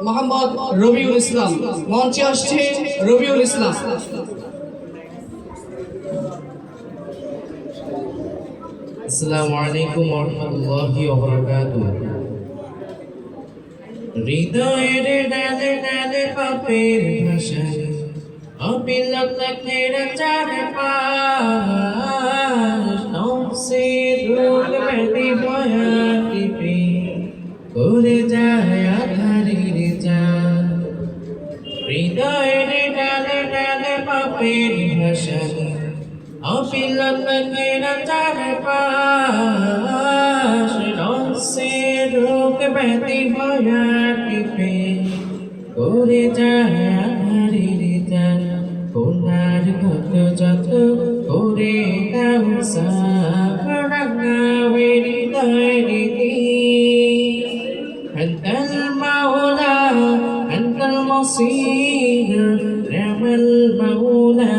মোহাম্মদ রবিউল ইসলাম। মঞ্চে আসছে রবিউল ইসলাম। আসসালামু আলাইকুম ওয়া রাহমাতুল্লাহি ওয়া বারাকাতুহু। হৃদয়ের ডালে ডালে পাপের ভাষায় অবিলতাকের চারপাশ নফসের রোগ ব্যাধি ভয়াটিপে করে যায় আধারের চাল। হৃদয়ের ডালে ডালে পাপের ভাষায় অবিলতাকের চারপাশ নফসের রোগ ব্যাধি ভয়াটিপে করে যায় আধারের চাল। কোনার কত যত করে দাও সাফরাঙ্গাবে হৃদয়ের দিন। আনতাল মাওলা আনতাল মসির নি'মাল মাওলা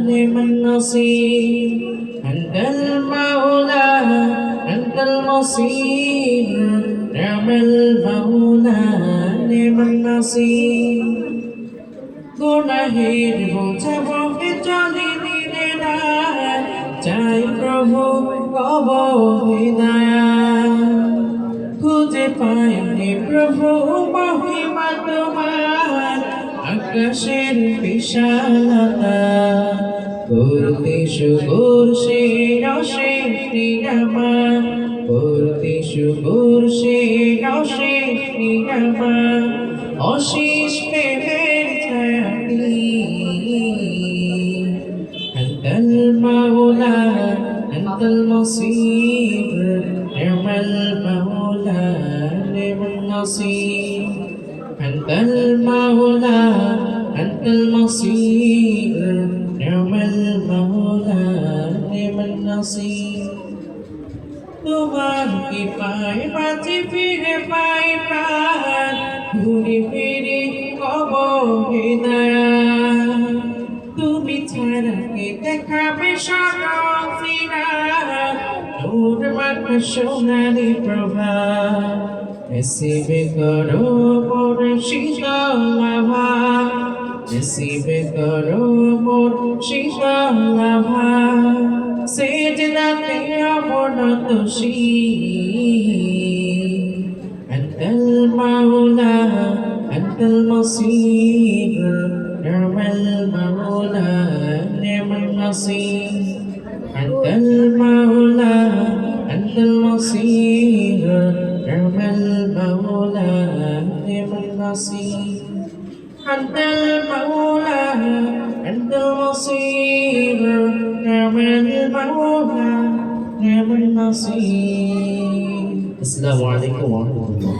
নি'মান নাসির। আনতাল মাওলা আনতাল মসির নি'মাল মাওলা নি'মান নাসির। গুনাহের বোঝা বহে চলে দিনে রাত, চাই প্রভু কব হিদায়াত। খুঁজে পাইনি প্রভু মহিমা তোমার, আকাশের বিশালতা করতে শুভর সে অশেষ নিয়ামত, করতে শুভর সে অশেষ নিয়ামত। অশেষ প্রেমের ছায়াটি আনতাল মাওলা আনতাল মসির নি'মাল মাওলা নি'মান নাসির। আনতাল মাওলা আনতাল মসির নি'মাল মাওলা নি'মান নাসির। তোমার কি পায় বাঁচি ফিরে পাই প্রাণ, ঘুরে ফিরে কব হিদায়াত। তুমি ছাড়া কে দেখাবে সরফিরাত, নূর মাখা সোনালি প্রভাত। নসিবে করো মোর শীতল আভাস, নসিবে করো মোর শীতল আভাস। সেজদাতে অবনত শির। আনতাল মাওলা আনতাল মসির নি'মাল মাওলা নি'মান নাসির। আনতাল মাওলা আনতাল মসির নি'মাল মাওলা নি'মান নাসির। আনতাল মাওলা আনতাল মসির নি'মাল মাওলা নি'মান নাসির। আসসালামু আলাইকুম ওয়া রাহমাতুল্লাহ।